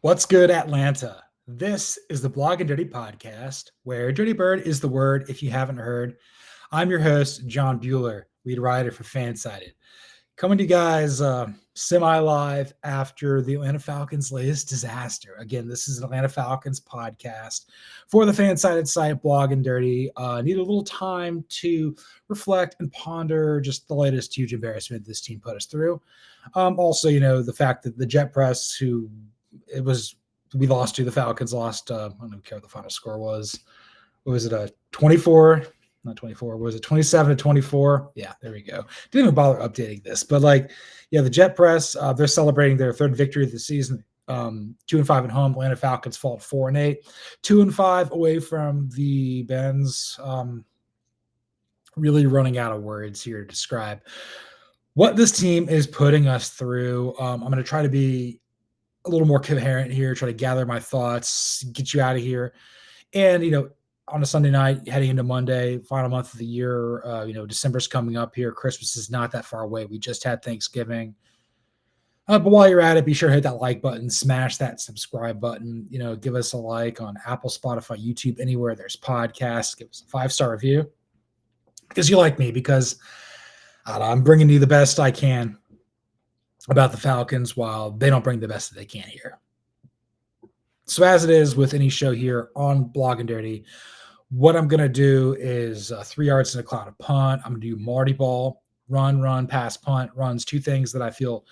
What's good, Atlanta? This is the Blog and Dirty podcast, where Dirty Bird is the word if you haven't heard. I'm your host, John Buhler, lead writer for FanSided. Coming to you guys semi-live after the Atlanta Falcons' latest disaster. Again, this is an Atlanta Falcons podcast for the FanSided site, Blog and Dirty. Need a little time to reflect and ponder just the latest huge embarrassment this team put us through. Also, the fact that the Jet Press, we lost to, the Falcons lost, I don't even care what the final score was. What was it, 24? Not 24. Was it 27-24? Yeah, there we go. Didn't even bother updating this, but the Jet Press, they're celebrating their third victory of the season. 2-5 at home. Atlanta Falcons fall 4-8, 2-5 away from the Bens. Really running out of words here to describe what this team is putting us through. I'm going to try to be a little more coherent here, try to gather my thoughts, get you out of here. And, on a Sunday night, heading into Monday, final month of the year, December's coming up here. Christmas is not that far away. We just had Thanksgiving. But while you're at it, be sure to hit that like button, smash that subscribe button, give us a like on Apple, Spotify, YouTube, anywhere there's podcasts. Give us a 5-star review because you like me, because I'm bringing you the best I can about the Falcons while they don't bring the best that they can here. So as it is with any show here on Blog and Dirty, what I'm going to do is 3 yards in a cloud of punt. I'm going to do Marty ball, run, pass, punt, runs, two things that I feel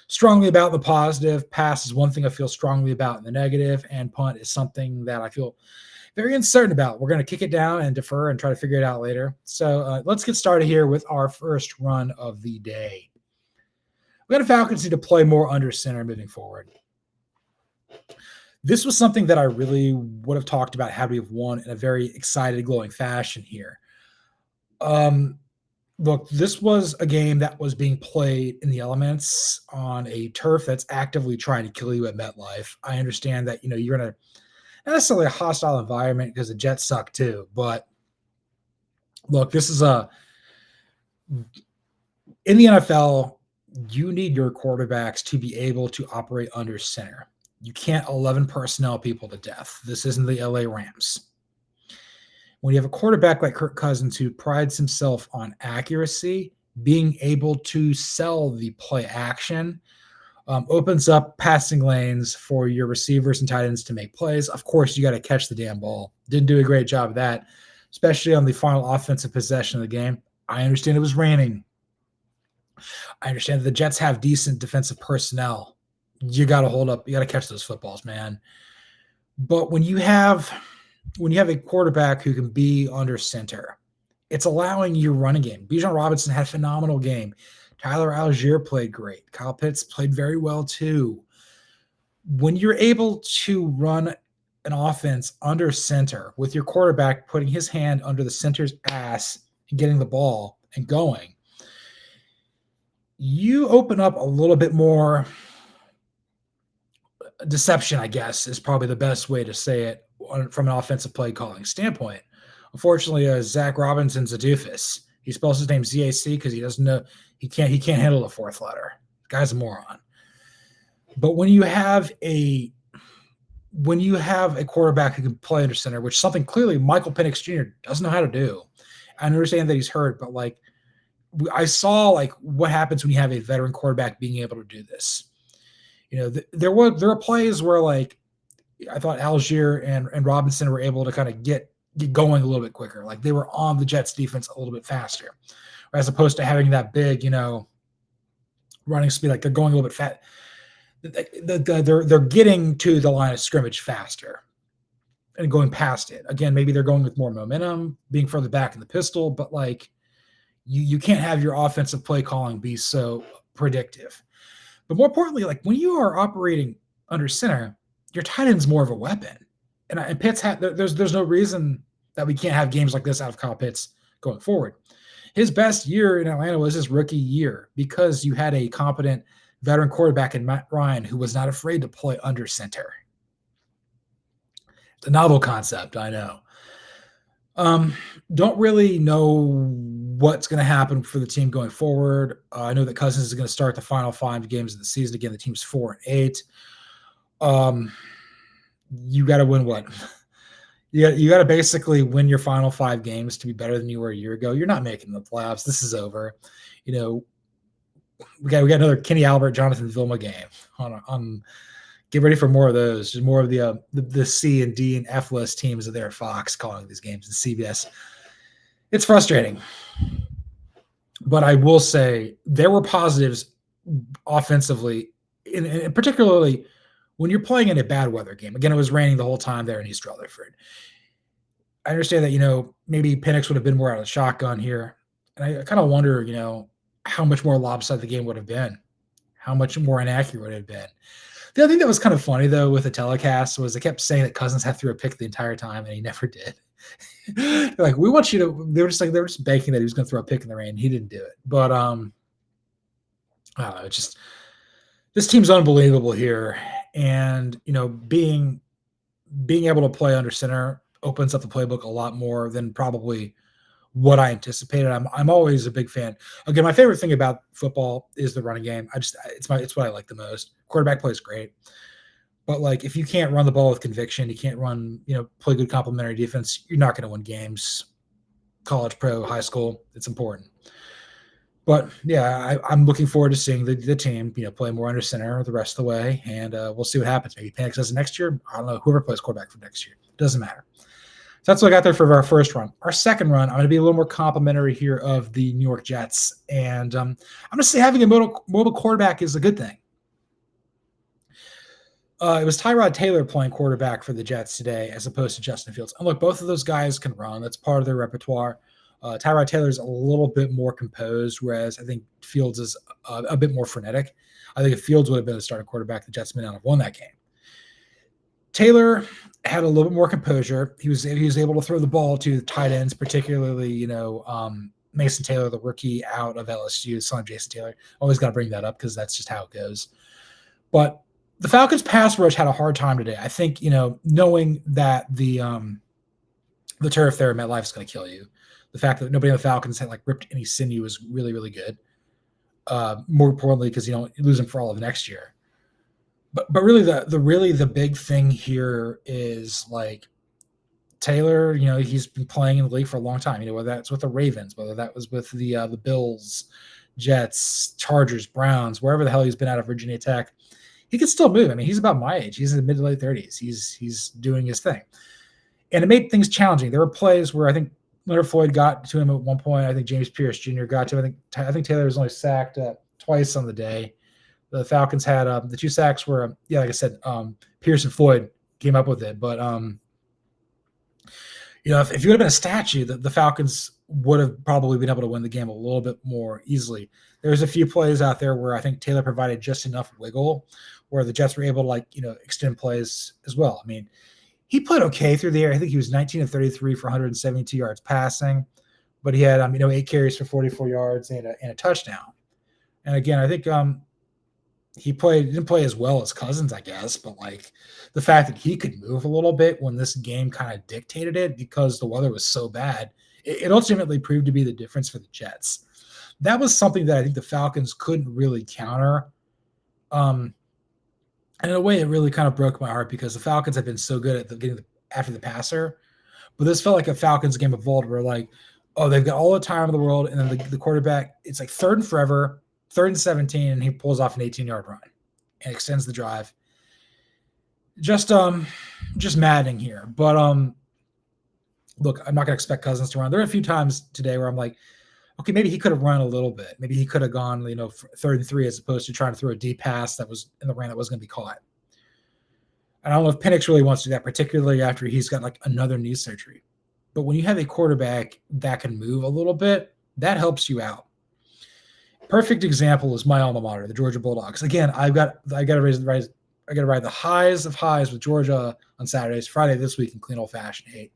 strongly about in the positive. Pass is one thing I feel strongly about in the negative, and punt is something that I feel very uncertain about. We're going to kick it down and defer and try to figure it out later. So let's get started here with our first run of the day. We got a Falcons need to play more under center moving forward. This was something that I really would have talked about had we have won in a very excited, glowing fashion here. Look, this was a game that was being played in the elements on a turf that's actively trying to kill you at MetLife. I understand that, you're in not necessarily a hostile environment because the Jets suck too. But look, this is in the NFL, you need your quarterbacks to be able to operate under center. You can't 11 personnel people to death. This isn't the LA Rams. When you have a quarterback like Kirk Cousins who prides himself on accuracy, being able to sell the play action opens up passing lanes for your receivers and tight ends to make plays. Of course, you got to catch the damn ball. Didn't do a great job of that, especially on the final offensive possession of the game. I understand it was raining. I understand that the Jets have decent defensive personnel. You got to hold up. You got to catch those footballs, man. But when you have a quarterback who can be under center, it's allowing you running game. Bijan Robinson had a phenomenal game. Tyler Algier played great. Kyle Pitts played very well too. When you're able to run an offense under center with your quarterback putting his hand under the center's ass and getting the ball and going, you open up a little bit more deception, I guess, is probably the best way to say it from an offensive play calling standpoint. Unfortunately, Zach Robinson's a doofus. He spells his name Z-A-C because he doesn't know he can't handle the fourth letter. The guy's a moron. But when you have a quarterback who can play under center, which is something clearly Michael Penix Jr. doesn't know how to do. I understand that he's hurt, but I saw what happens when you have a veteran quarterback being able to do this. There were plays where I thought Algier and Robinson were able to kind of get going a little bit quicker. They were on the Jets defense a little bit faster, as opposed to having that big, running speed. They're going a little bit fast. They're getting to the line of scrimmage faster and going past it. Again, maybe they're going with more momentum, being further back in the pistol, but you can't have your offensive play calling be so predictive. But more importantly, when you are operating under center, your tight end's more of a weapon. And Pitts there's no reason that we can't have games like this out of Kyle Pitts going forward. His best year in Atlanta was his rookie year because you had a competent veteran quarterback in Matt Ryan who was not afraid to play under center. It's a novel concept, I know. Don't really know what's going to happen for the team going forward. I know that Cousins is going to start the final 5 games of the season. Again, the team's 4-8. You got to win what? You got to basically win your final 5 games to be better than you were a year ago. You're not making the playoffs. This is over. You know, we got another Kenny Albert, Jonathan Vilma game on. Get ready for more of those. Just more of the C and D and F list teams that are Fox calling these games and CBS. It's frustrating, but I will say there were positives offensively, and particularly when you're playing in a bad weather game. Again, it was raining the whole time there in East Rutherford. I understand that, maybe Penix would have been more out of the shotgun here. And I kind of wonder, how much more lopsided the game would have been, how much more inaccurate would it have been. The other thing that was kind of funny, though, with the telecast was they kept saying that Cousins had threw a pick the entire time, and he never did. Like, we want you to – they were just banking that he was going to throw a pick in the rain. He didn't do it. But, I don't know. It's just – this team's unbelievable here. And, being able to play under center opens up the playbook a lot more than probably what I anticipated. I'm always a big fan. Again, my favorite thing about football is the running game. It's what I like the most. Quarterback plays great. But like, if you can't run the ball with conviction, you can't play good complementary defense, you're not going to win games. College, pro, high school, it's important. But yeah, I'm looking forward to seeing the team, play more under center the rest of the way, and we'll see what happens. Maybe Penix does it next year. I don't know. Whoever plays quarterback for next year, it doesn't matter. So that's what I got there for our first run. Our second run, I'm going to be a little more complimentary here of the New York Jets, and I'm going to say having a mobile quarterback is a good thing. It was Tyrod Taylor playing quarterback for the Jets today as opposed to Justin Fields. And look, both of those guys can run. That's part of their repertoire. Tyrod Taylor's a little bit more composed, whereas I think Fields is a bit more frenetic. I think if Fields would have been the starting quarterback, the Jets may not have won that game. Taylor had a little bit more composure. He was able to throw the ball to the tight ends, particularly, Mason Taylor, the rookie out of LSU, son of Jason Taylor. Always got to bring that up because that's just how it goes. But the Falcons pass rush had a hard time today. I think, knowing that the turf there at MetLife is going to kill you. The fact that nobody on the Falcons had ripped any sinew was really, really good. More importantly, because you don't lose them for all of next year. But really the big thing here is Taylor, he's been playing in the league for a long time. Whether that's with the Ravens, whether that was with the Bills, Jets, Chargers, Browns, wherever the hell he's been out of Virginia Tech, he can still move. I mean, he's about my age. He's in the mid to late 30s. He's doing his thing. And it made things challenging. There were plays where I think Leonard Floyd got to him at one point. I think James Pierce Jr. got to him. I think Taylor was only sacked twice on the day. The Falcons had the 2 sacks were, like I said, Pierce and Floyd came up with it. But, if you would have been a statue, the Falcons would have probably been able to win the game a little bit more easily. There's a few plays out there where I think Taylor provided just enough wiggle where the Jets were able to, extend plays as well. I mean, he played okay through the air. I think he was 19 of 33 for 172 yards passing, but he had, 8 carries for 44 yards and a touchdown. And again, I think he didn't play as well as Cousins, I guess, but the fact that he could move a little bit when this game kind of dictated it because the weather was so bad, it ultimately proved to be the difference for the Jets. That was something that I think the Falcons couldn't really counter. And in a way, it really kind of broke my heart because the Falcons have been so good at getting after the passer. But this felt like a Falcons game of old where they've got all the time in the world, and then the quarterback, it's 3rd and forever, 3rd and 17, and he pulls off an 18-yard run and extends the drive. Just maddening here. But look, I'm not going to expect Cousins to run. There are a few times today where I'm like, okay, maybe he could have run a little bit. Maybe he could have gone, 3rd and 3 as opposed to trying to throw a deep pass that was in the rain that was going to be caught. And I don't know if Penix really wants to do that, particularly after he's got another knee surgery. But when you have a quarterback that can move a little bit, that helps you out. Perfect example is my alma mater, the Georgia Bulldogs. Again, I got to ride the highs of highs with Georgia on Saturdays, Friday this week in clean old fashioned hate,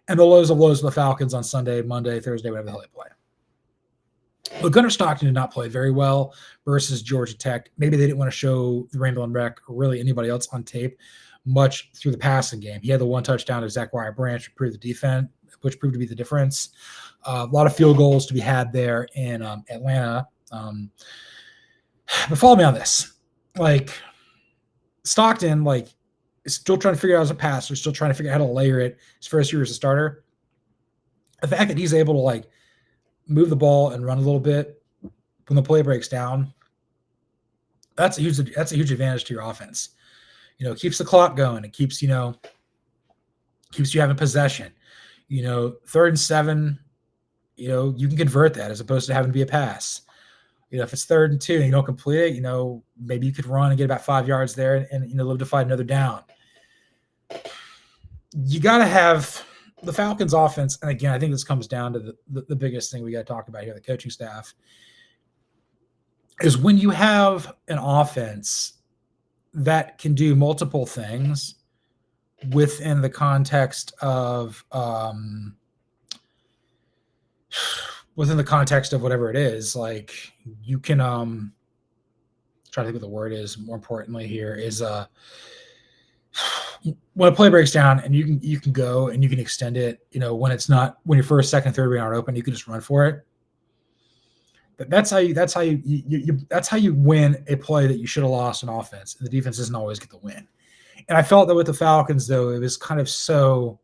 and the lows of lows with the Falcons on Sunday, Monday, Thursday, whatever the hell they play. But Gunnar Stockton did not play very well versus Georgia Tech. Maybe they didn't want to show the Randall and Wreck or really anybody else on tape much through the passing game. He had the 1 touchdown to Zachariah Branch, which proved to be the difference. A lot of field goals to be had there in Atlanta. But follow me on this. Stockton, like, is still trying to figure it out as a passer, still trying to figure out how to layer it his first year as a starter. The fact that he's able to, like, move the ball and run a little bit when the play breaks down, that's a huge advantage to your offense. You know, it keeps the clock going. It keeps, keeps you having possession. 3rd and 7, you can convert that as opposed to having to be a pass. If it's 3rd and 2 and you don't complete it, maybe you could run and get about 5 yards there and live to fight another down. You got to have the Falcons offense. And again, I think this comes down to the biggest thing we got to talk about here, the coaching staff, is when you have an offense that can do multiple things within the context of whatever it is, like, you can try to think what the word is. More importantly, here is when a play breaks down and you can go and you can extend it. When it's not, when your first, second, third aren't open, you can just run for it. But that's how you win a play that you should have lost on offense. The defense doesn't always get the win. And I felt that with the Falcons, though, it was kind of so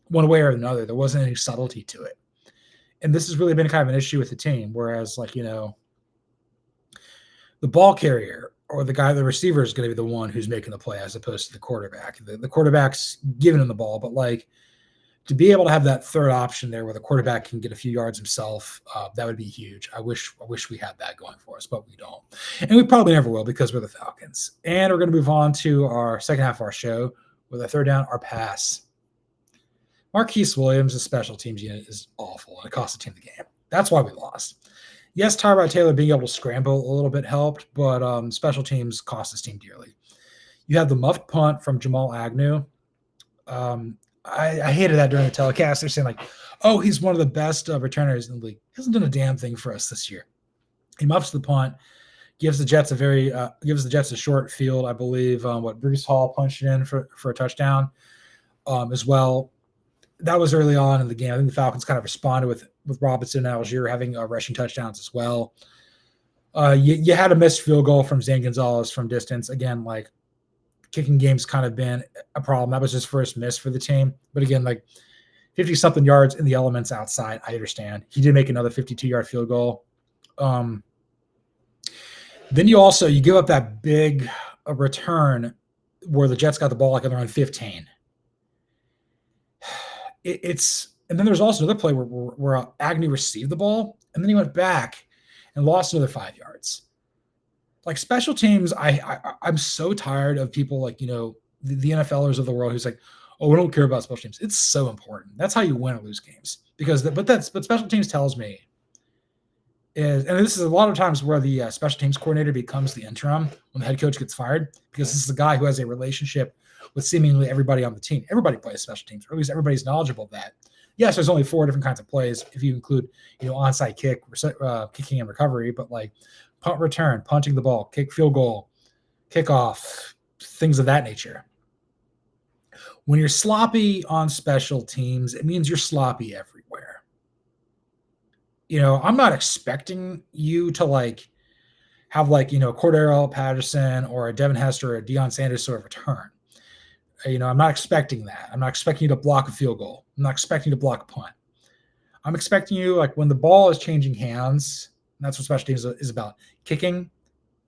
one way or another. There wasn't any subtlety to it. And this has really been kind of an issue with the team. Whereas, like, the ball carrier or the receiver is going to be the one who's making the play as opposed to the quarterback. The quarterback's giving him the ball, but, like, to be able to have that third option there where the quarterback can get a few yards himself, that would be huge. I wish we had that going for us, but we don't. And we probably never will because we're the Falcons. And we're going to move on to our second half of our show with a third down, our pass. Marquice Williams' special teams unit is awful, and it cost the team the game. That's why we lost. Yes, Tyrod Taylor being able to scramble a little bit helped, but special teams cost this team dearly. You have the muffed punt from Jamal Agnew. I hated that during the telecast. They're saying, like, oh, he's one of the best returners in the league. He hasn't done a damn thing for us this year. He muffs the punt, gives the Jets a short field. I believe Bruce Hall punched it in for a touchdown as well. That was early on in the game. I think the Falcons kind of responded with Robinson and Algier having rushing touchdowns as well. You had a missed field goal from Zane Gonzalez from distance. Again, like, kicking game's kind of been a problem. That was his first miss for the team. But again, like, 50-something yards in the elements outside, I understand. He did make another 52-yard field goal. Then you give up that big return where the Jets got the ball like on their own 15. And then there's also another play where Agnew received the ball, and then he went back and lost another 5 yards. Like, special teams, I'm so tired of people like, the NFLers of the world who's like, oh, we don't care about special teams. It's so important. That's how you win or lose games. But special teams tells me is, and this is a lot of times where the special teams coordinator becomes the interim when the head coach gets fired, because this is a guy who has a relationship with seemingly everybody on the team. Everybody plays special teams, or at least everybody's knowledgeable of that. Yes, there's only 4 different kinds of plays if you include, onside kick, kicking and recovery, but like punt return, punting the ball, kick, field goal, kickoff, things of that nature. When you're sloppy on special teams, it means you're sloppy everywhere. I'm not expecting you to have Cordero Patterson or a Devin Hester or a Deion Sanders sort of return. I'm not expecting that. I'm not expecting you to block a field goal. I'm not expecting you to block a punt. I'm expecting you, like, when the ball is changing hands, and that's what special teams is about, kicking.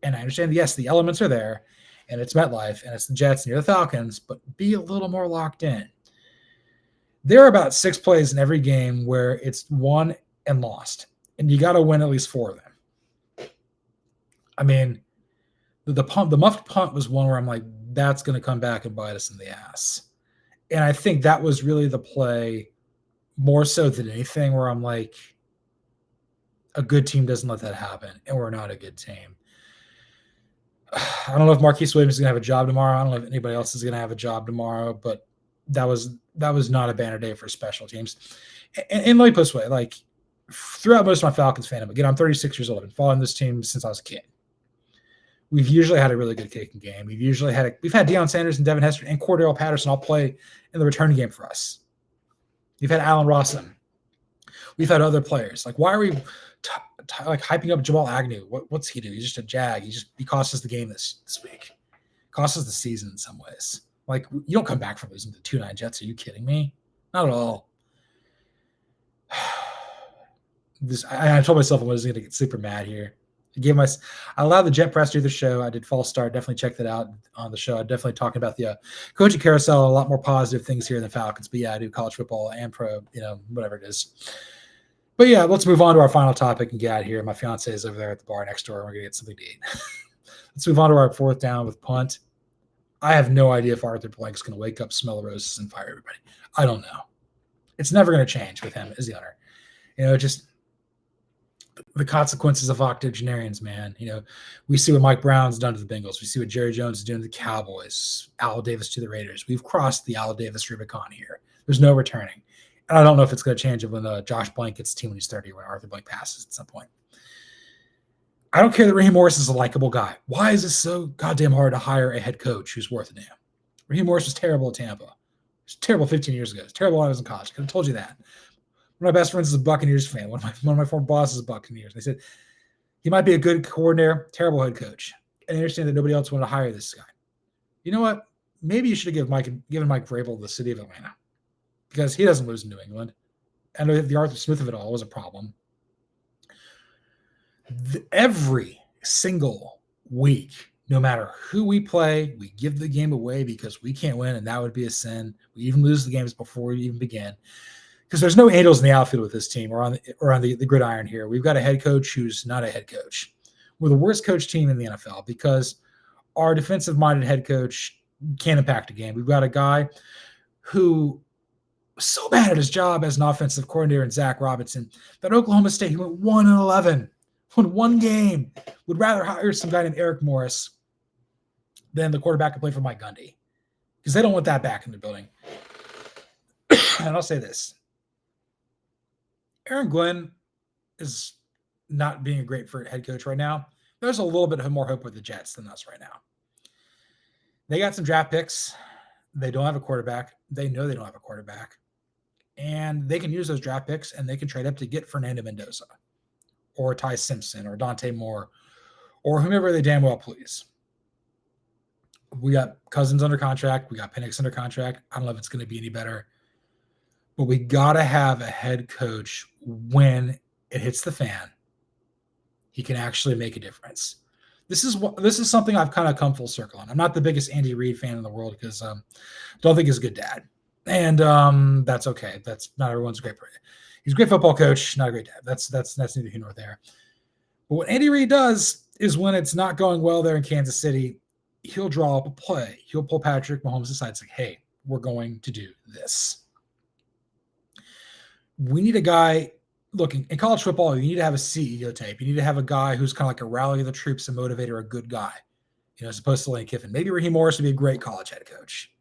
And I understand, yes, the elements are there, and it's MetLife, and it's the Jets, and you're the Falcons, but be a little more locked in. There are about 6 plays in every game where it's won and lost, and you got to win at least 4 of them. I mean, the muffed punt was one where I'm like, that's going to come back and bite us in the ass. And I think that was really the play more so than anything where I'm like, a good team doesn't let that happen, and we're not a good team. I don't know if Marquice Williams is going to have a job tomorrow. I don't know if anybody else is going to have a job tomorrow, but that was not a banner day for special teams. And let me put this way, like, throughout most of my Falcons fandom, again, I'm 36 years old. I've been following this team since I was a kid. We've usually had a really good kicking game. We've had Deion Sanders and Devin Hester and Cordero Patterson all play in the return game for us. We've had Allen Robinson. We've had other players. Like, why are we hyping up Jamal Agnew? What's he do? He's just a jag. He cost us the game this week. cost us the season in some ways. Like, you don't come back from losing the 2-9 Jets. Are you kidding me? Not at all. I told myself I wasn't going to get super mad here. I allowed the Jet Press to do the show. I did false start. Definitely check that out on the show. I'm definitely talking about the coaching carousel. A lot more positive things here in the Falcons. But yeah, I do college football and pro, whatever it is. But yeah, let's move on to our final topic and get out of here. My fiance is over there at the bar next door. We're going to get something to eat. Let's move on to our fourth down with punt. I have no idea if Arthur Blank's going to wake up, smell the roses, and fire everybody. I don't know. It's never going to change with him as the owner. Just the consequences of octogenarians, man. We see what Mike Brown's done to the Bengals. We see what Jerry Jones is doing to the Cowboys, Al Davis to the Raiders. We've crossed the Al Davis Rubicon here. There's no returning. And I don't know if it's going to change when Josh Blank gets the team when he's 30 or when Arthur Blank passes at some point. I don't care that Raheem Morris is a likable guy. Why is it so goddamn hard to hire a head coach who's worth a damn? Raheem Morris was terrible at Tampa. He was terrible 15 years ago. He was terrible when I was in college. I could have told you that. One of my best friends is a Buccaneers fan. One of my former bosses is a Buccaneers. They said he might be a good coordinator, terrible head coach. And I understand that nobody else wanted to hire this guy. You know what? Maybe you should have given Mike Vrabel the city of Atlanta, because he doesn't lose in New England. I know the Arthur Smith of it all was a problem. Every single week, no matter who we play, we give the game away because we can't win, and that would be a sin. We even lose the games before we even begin, because there's no angels in the outfield with this team or on the gridiron here. We've got a head coach who's not a head coach. We're the worst coach team in the NFL because our defensive-minded head coach can't impact a game. We've got a guy who was so bad at his job as an offensive coordinator in Zach Robinson that Oklahoma State, he went 1-11. Won one game. Would rather hire some guy named Eric Morris than the quarterback who played for Mike Gundy, because they don't want that back in the building. And I'll say this. Aaron Glenn is not being a great head coach right now. There's a little bit more hope with the Jets than us right now. They got some draft picks. They don't have a quarterback. They know they don't have a quarterback. And they can use those draft picks, and they can trade up to get Fernando Mendoza or Ty Simpson or Dante Moore or whomever they damn well please. We got Cousins under contract. We got Penix under contract. I don't know if it's going to be any better. But we got to have a head coach when it hits the fan. He can actually make a difference. This is something I've kind of come full circle on. I'm not the biggest Andy Reid fan in the world because I don't think he's a good dad. And that's okay. That's not everyone's great. He's a great football coach, not a great dad. That's neither here nor there. But what Andy Reid does is when it's not going well there in Kansas City, he'll draw up a play. He'll pull Patrick Mahomes aside and say, hey, we're going to do this. We need a guy, look, in college football, you need to have a CEO type. You need to have a guy who's kind of like a rally of the troops, a motivator, a good guy, as opposed to Lane Kiffin. Maybe Raheem Morris would be a great college head coach.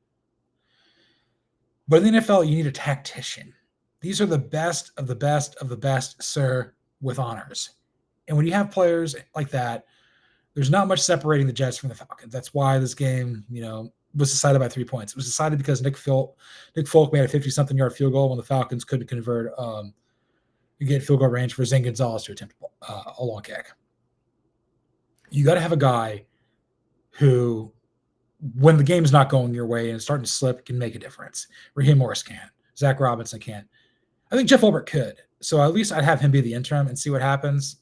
But in the NFL, you need a tactician. These are the best of the best of the best, sir, with honors. And when you have players like that, there's not much separating the Jets from the Falcons. That's why this game, was decided by 3 points. It was decided because Nick Folk made a 50-something yard field goal when the Falcons couldn't convert get field goal range for Zane Gonzalez to attempt a long kick. You got to have a guy who, when the game's not going your way and it's starting to slip, can make a difference. Raheem Morris can. Zach Robinson can. I think Jeff Ulbrich could. So at least I'd have him be the interim and see what happens.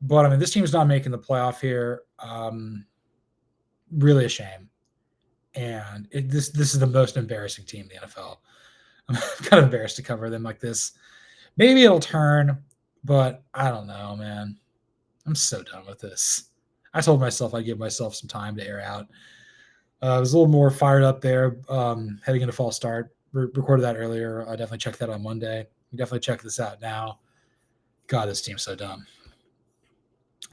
But, this team is not making the playoff here. Really a shame. And this is the most embarrassing team in the NFL. I'm kind of embarrassed to cover them like this. Maybe it'll turn, but I don't know, man. I'm so done with this. I told myself I'd give myself some time to air out. I was a little more fired up there heading into fall start. Recorded that earlier. I definitely checked that on Monday. We definitely check this out now. God, this team's so dumb.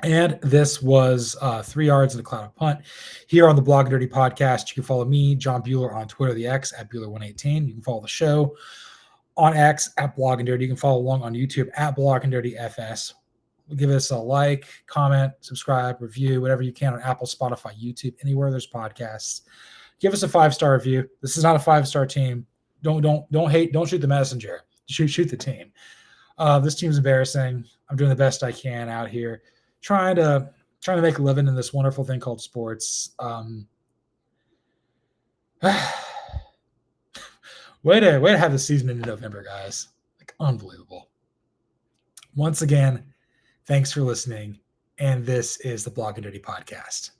And this was 3 yards and a cloud of punt here on the Blog and Dirty podcast. You can follow me, John Buhler, on Twitter, the X at Buhler118. You can follow the show on X at Blog and Dirty. You can follow along on YouTube at Blog and Dirty FS. Give us a like, comment, subscribe, review, whatever you can on Apple, Spotify, YouTube, anywhere there's podcasts. Give us a 5-star review. This is not a 5-star team. Don't hate. Don't shoot the messenger. Shoot the team. This team's embarrassing. I'm doing the best I can out here, trying to make a living in this wonderful thing called sports. Way to have the season in November, guys. Like, unbelievable. Once again, thanks for listening. And this is the Blog and Dirty Podcast.